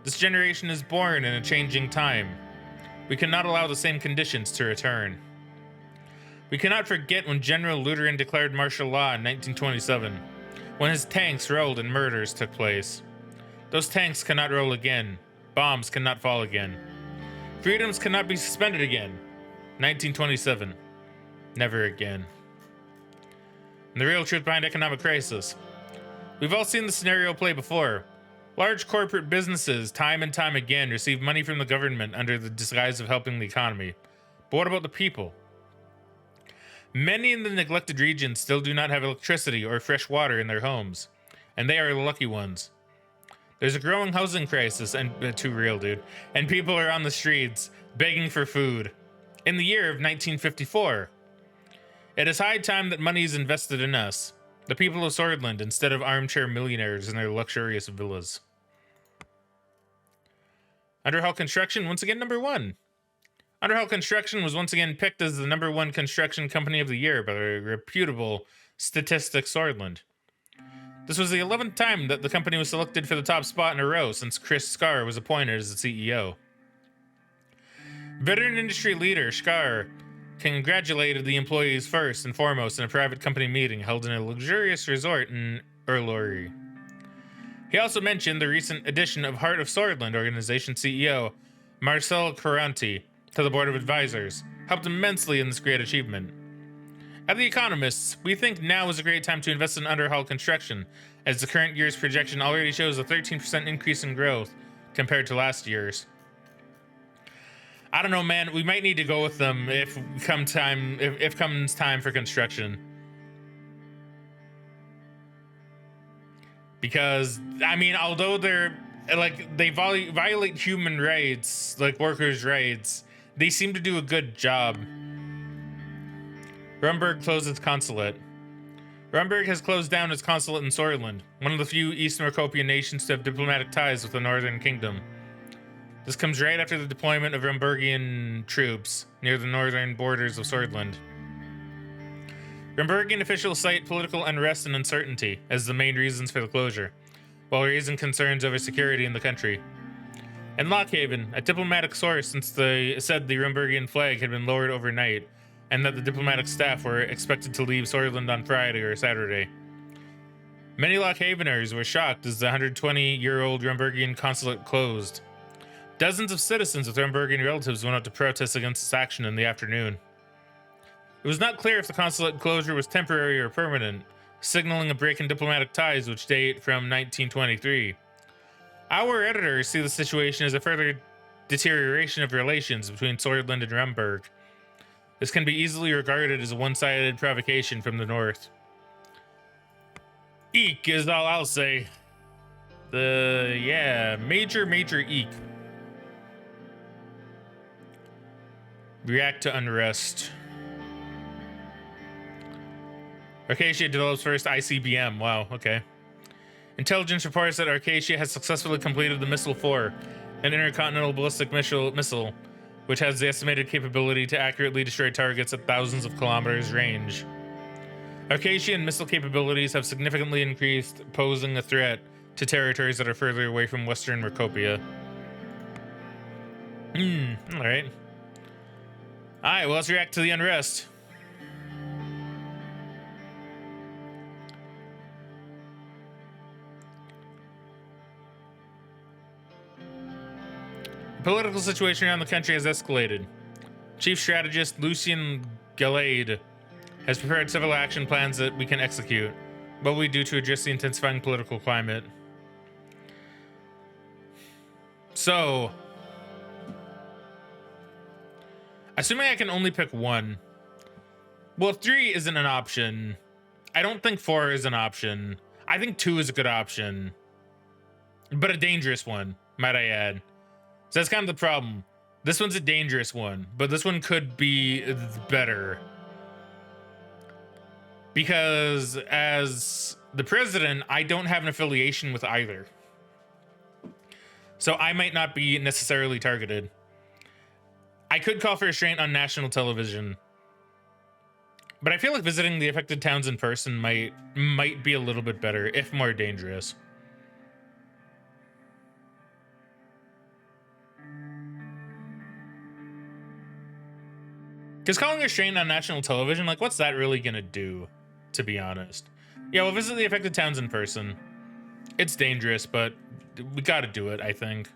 This generation is born in a changing time. We cannot allow the same conditions to return. We cannot forget when General Lutheran declared martial law in 1927, when his tanks rolled and murders took place. Those tanks cannot roll again. Bombs cannot fall again. Freedoms cannot be suspended again. 1927. Never again. And the real truth behind economic crisis. We've all seen the scenario play before. Large corporate businesses, time and time again, receive money from the government under the disguise of helping the economy. But what about the people? Many in the neglected regions still do not have electricity or fresh water in their homes, and they are the lucky ones. There's a growing housing crisis, and too real, dude, and people are on the streets begging for food. In the year of 1954, it is high time that money is invested in us, the people of Swordland, instead of armchair millionaires in their luxurious villas. Underhull Construction, once again, number 1. Underhull Construction was once again picked as the number 1 construction company of the year by the reputable Statistics Swordland. This was the 11th time that the company was selected for the top spot in a row since Chris Scarr was appointed as the CEO. Veteran industry leader Scarr congratulated the employees first and foremost in a private company meeting held in a luxurious resort in Urlori. He also mentioned the recent addition of Heart of Swordland organization CEO Marcel Caranti to the board of advisors, helped immensely in this great achievement. At The Economists, we think now is a great time to invest in Underhull Construction, as the current year's projection already shows a 13% increase in growth compared to last year's. I don't know, man. We might need to go with them if comes time for construction. Because, I mean, although they violate human rights, like workers' rights, they seem to do a good job. Rumburg closed its consulate. Rumburg has closed down its consulate in Swordland, one of the few East Mercopian nations to have diplomatic ties with the Northern Kingdom. This comes right after the deployment of Rumburgian troops near the northern borders of Swordland. Rumburgian officials cite political unrest and uncertainty as the main reasons for the closure, while raising concerns over security in the country. In Lockhaven, a diplomatic source said the Rumburgian flag had been lowered overnight, and that the diplomatic staff were expected to leave Swordland on Friday or Saturday. Many Lockhaveners were shocked as the 120-year-old Rumburgian consulate closed. Dozens of citizens with Rumburgian relatives went out to protest against this action in the afternoon. It was not clear if the consulate closure was temporary or permanent, signaling a break in diplomatic ties which date from 1923. Our editors see the situation as a further deterioration of relations between Swordland and Rumburg. This can be easily regarded as a one-sided provocation from the north. Eek is all I'll say. Major eek. React to unrest. Arcacia develops first ICBM. Wow, okay. Intelligence reports that Arcacia has successfully completed the Missile 4, an intercontinental ballistic missile, which has the estimated capability to accurately destroy targets at thousands of kilometers range. Arcacian missile capabilities have significantly increased, posing a threat to territories that are further away from Western Mercopia. Alright. Alright, well, let's react to the unrest. The political situation around the country has escalated. Chief strategist Lucien Galade has prepared several action plans that we can execute. What will we do to address the intensifying political climate? So, assuming I can only pick one. Well, 3 isn't an option. I don't think 4 is an option. I think 2 is a good option. But a dangerous one, might I add. So that's kind of the problem. This one's a dangerous one, but this one could be better. Because as the president, I don't have an affiliation with either. So I might not be necessarily targeted. I could call for restraint on national television. But I feel like visiting the affected towns in person might be a little bit better, if more dangerous. Because calling restraint on national television, like, what's that really gonna do, to be honest? Yeah, we'll visit the affected towns in person. It's dangerous, but we gotta do it, I think.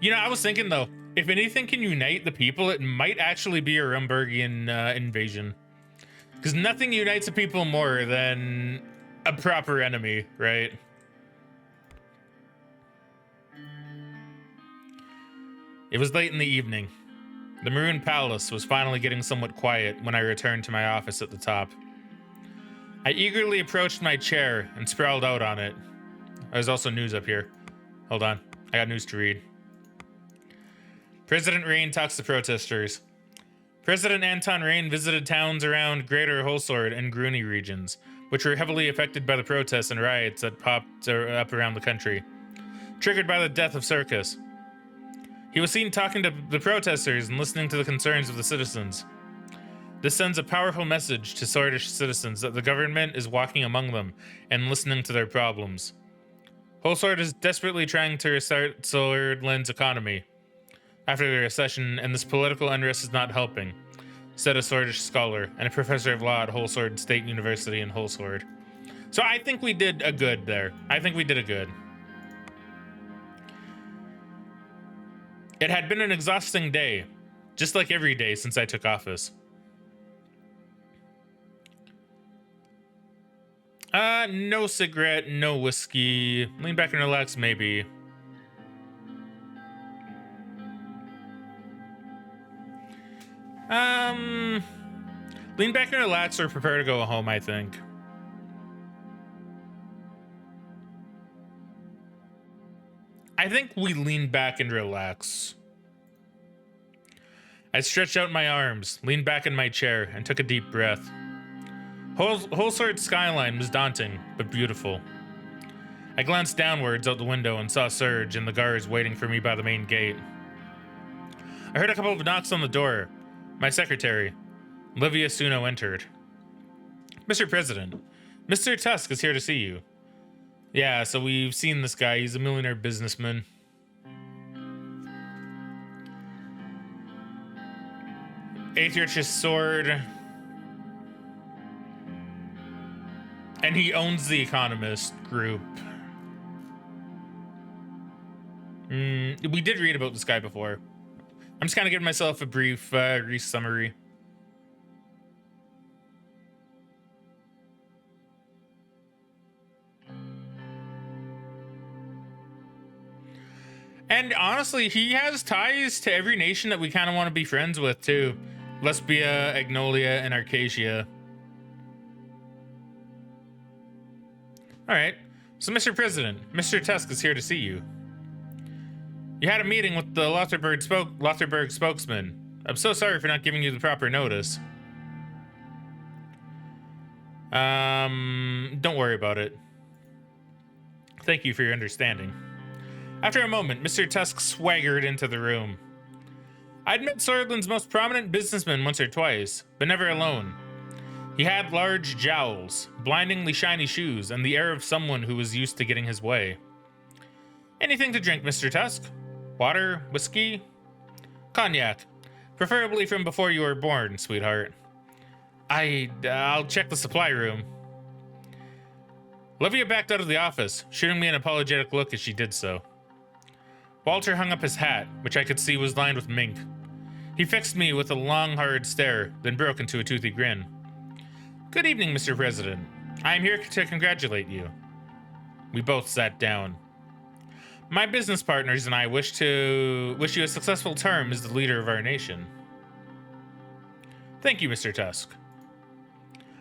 You know, I was thinking, though, if anything can unite the people, it might actually be a Rumburgian invasion. Because nothing unites the people more than a proper enemy, right? It was late in the evening. The Maroon Palace was finally getting somewhat quiet when I returned to my office at the top. I eagerly approached my chair and sprawled out on it. There's also news up here. Hold on, I got news to read. President Rain talks to protesters. President Anton Rain visited towns around Greater Holsword and Grooney regions, which were heavily affected by the protests and riots that popped up around the country, triggered by the death of Circus. He was seen talking to the protesters and listening to the concerns of the citizens. This sends a powerful message to Swordish citizens that the government is walking among them and listening to their problems. Holsword is desperately trying to restart Swordland's economy after the recession, and this political unrest is not helping, said a Swordish scholar and a professor of law at Holsword State University in Holsword. So I think we did a good there. I think we did a good. It had been an exhausting day, just like every day since I took office. No cigarette, no whiskey. Lean back and relax, maybe. Lean back and relax or prepare to go home, I think. I think we lean back and relax. I stretched out my arms, leaned back in my chair, and took a deep breath. Holsword's skyline was daunting, but beautiful. I glanced downwards out the window and saw Serge and the guards waiting for me by the main gate. I heard a couple of knocks on the door. My secretary, Livia Suno, entered. Mr. President, Mr. Tusk is here to see you. Yeah, so we've seen this guy. He's a millionaire businessman. Eighth richest sword. And he owns the Economist group. We did read about this guy before. I'm just kind of giving myself a brief summary. And honestly, he has ties to every nation that we kind of want to be friends with, too. Lesbia, Agnolia, and Arcasia. All right. So, Mr. President, Mr. Tusk is here to see you. You had a meeting with the Lotherberg spokesman. I'm so sorry for not giving you the proper notice. Don't worry about it. Thank you for your understanding. After a moment, Mr. Tusk swaggered into the room. I'd met Swordland's most prominent businessman once or twice, but never alone. He had large jowls, blindingly shiny shoes, and the air of someone who was used to getting his way. Anything to drink, Mr. Tusk? Water? Whiskey? Cognac. Preferably from before you were born, sweetheart. I'll check the supply room. Livia backed out of the office, shooting me an apologetic look as she did so. Walter hung up his hat, which I could see was lined with mink. He fixed me with a long, hard stare, then broke into a toothy grin. Good evening, Mr. President. I am here to congratulate you. We both sat down. My business partners and I wish you a successful term as the leader of our nation. Thank you, Mr. Tusk.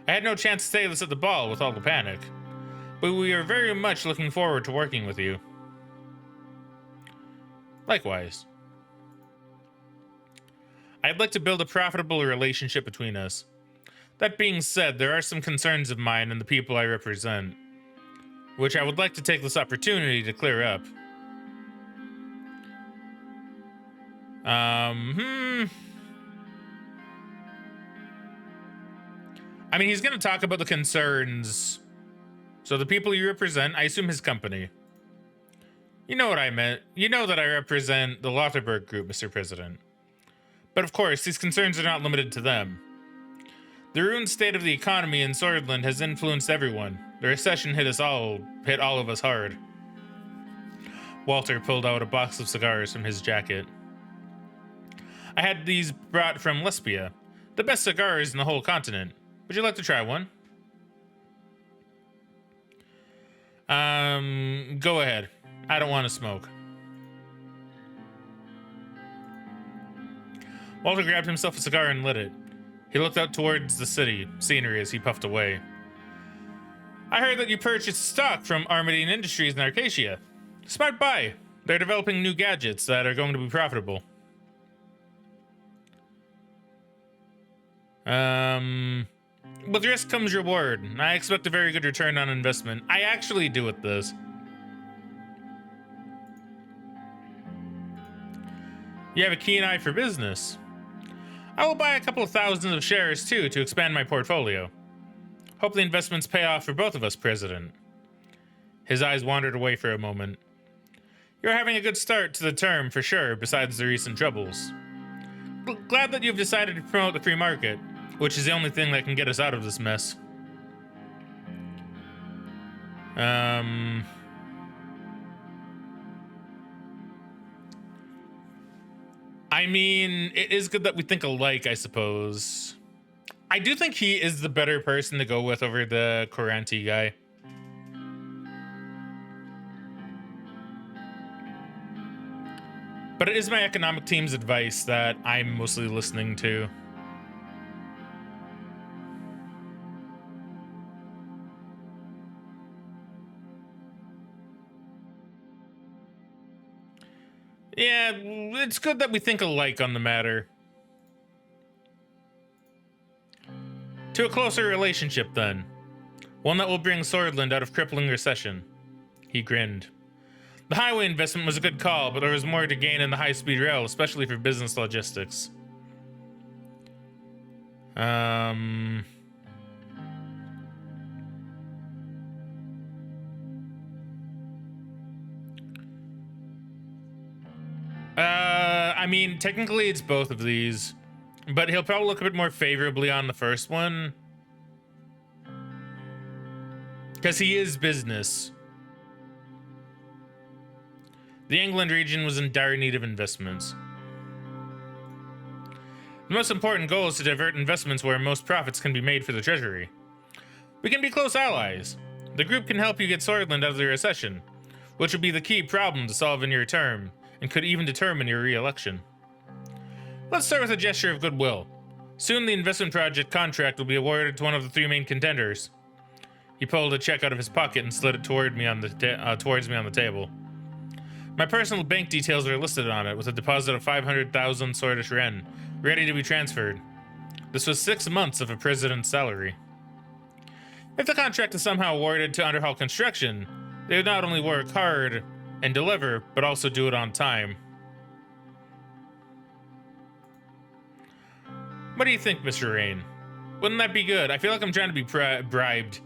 I had no chance to say this at the ball with all the panic, but we are very much looking forward to working with you. Likewise. I'd like to build a profitable relationship between us. That being said, there are some concerns of mine and the people I represent, which I would like to take this opportunity to clear up. I mean, he's going to talk about the concerns. So the people you represent, I assume his company. You know what I meant. You know that I represent the Lotterberg Group, Mr. President. But of course, these concerns are not limited to them. The ruined state of the economy in Swordland has influenced everyone. The recession hit all of us hard. Walter pulled out a box of cigars from his jacket. I had these brought from Lesbia, the best cigars in the whole continent. Would you like to try one? Go ahead. I don't want to smoke. Walter grabbed himself a cigar and lit it. He looked out towards the scenery as he puffed away. I heard that you purchased stock from Armadine Industries in Arcadia. Smart buy. They're developing new gadgets that are going to be profitable. With risk comes reward. I expect a very good return on investment. I actually do with this. You have a keen eye for business. I will buy a couple of thousands of shares too to expand my portfolio. Hope the investments pay off for both of us, President. His eyes wandered away for a moment. You're having a good start to the term for sure, besides the recent troubles. Glad that you've decided to promote the free market, which is the only thing that can get us out of this mess. I mean, it is good that we think alike, I suppose. I do think he is the better person to go with over the Coranti guy. But it is my economic team's advice that I'm mostly listening to. Yeah, it's good that we think alike on the matter. To a closer relationship, then. One that will bring Swordland out of crippling recession. He grinned. The highway investment was a good call, but there was more to gain in the high-speed rail, especially for business logistics. I mean, technically it's both of these, but he'll probably look a bit more favorably on the first one. Because he is business. The England region was in dire need of investments. The most important goal is to divert investments where most profits can be made for the treasury. We can be close allies. The group can help you get Swordland out of the recession, which would be the key problem to solve in your term, and could even determine your re-election. Let's start with a gesture of goodwill. Soon the investment project contract will be awarded to one of the three main contenders. He pulled a check out of his pocket and slid it towards me on the table. My personal bank details are listed on it, with a deposit of 500,000 Swordish Ren, ready to be transferred. This was 6 months of a president's salary. If the contract is somehow awarded to Underhall Construction, they would not only work hard and deliver, but also do it on time. What do you think, Mr. Rain? Wouldn't that be good? I feel like I'm trying to be bribed.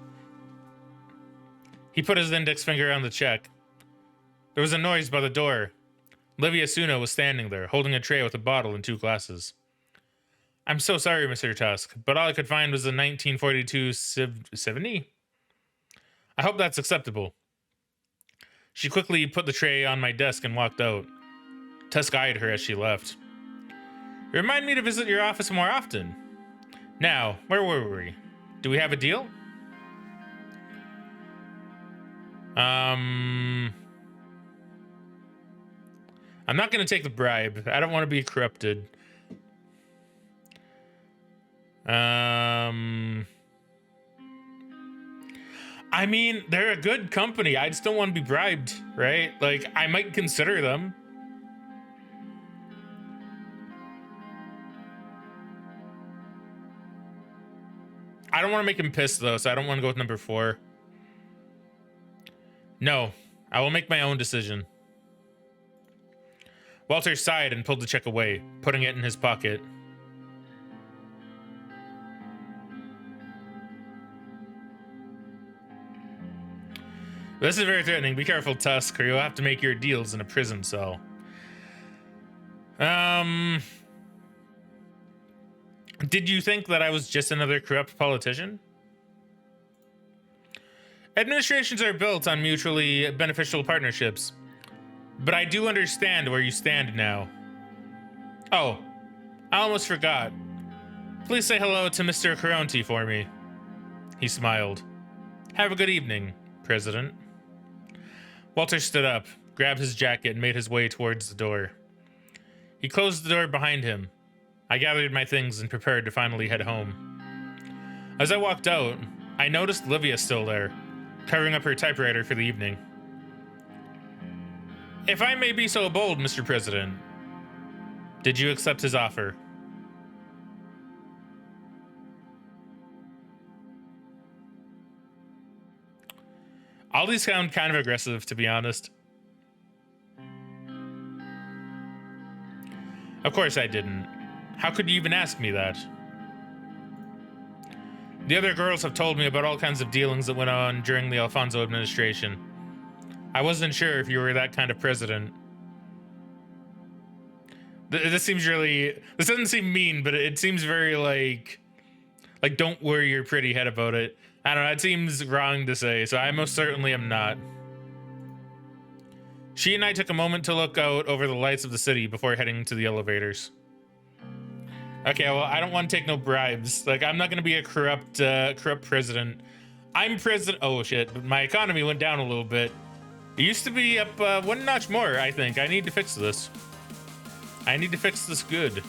He put his index finger on the check. There was a noise by the door. Livia Suno was standing there, holding a tray with a bottle and 2 glasses. I'm so sorry, Mr. Tusk, but all I could find was a 1942 70? I hope that's acceptable. She quickly put the tray on my desk and walked out. Tusk eyed her as she left. Remind me to visit your office more often. Now, where were we? Do we have a deal? I'm not going to take the bribe. I don't want to be corrupted. I mean, they're a good company. I just don't want to be bribed, right? Like, I might consider them. I don't want to make him pissed, though, so I don't want to go with number 4. No, I will make my own decision. Walter sighed and pulled the check away, putting it in his pocket. This is very threatening. Be careful, Tusk, or you'll have to make your deals in a prison cell. Did you think that I was just another corrupt politician? Administrations are built on mutually beneficial partnerships. But I do understand where you stand now. Oh, I almost forgot. Please say hello to Mr. Caronte for me. He smiled. Have a good evening, President. Walter stood up, grabbed his jacket, and made his way towards the door. He closed the door behind him. I gathered my things and prepared to finally head home. As I walked out, I noticed Livia still there, covering up her typewriter for the evening. If I may be so bold, Mr. President, did you accept his offer? All these sound kind of aggressive, to be honest. Of course I didn't. How could you even ask me that? The other girls have told me about all kinds of dealings that went on during the Alfonso administration. I wasn't sure if you were that kind of president. This seems really... This doesn't seem mean, but it seems very like don't worry your pretty head about it. I don't know, it seems wrong to say, so I most certainly am not. She and I took a moment to look out over the lights of the city before heading to the elevators. Okay, well, I don't want to take no bribes. Like, I'm not going to be a corrupt president. I'm president... Oh, shit, but my economy went down a little bit. It used to be up 1 notch more, I think. I need to fix this. I need to fix this good.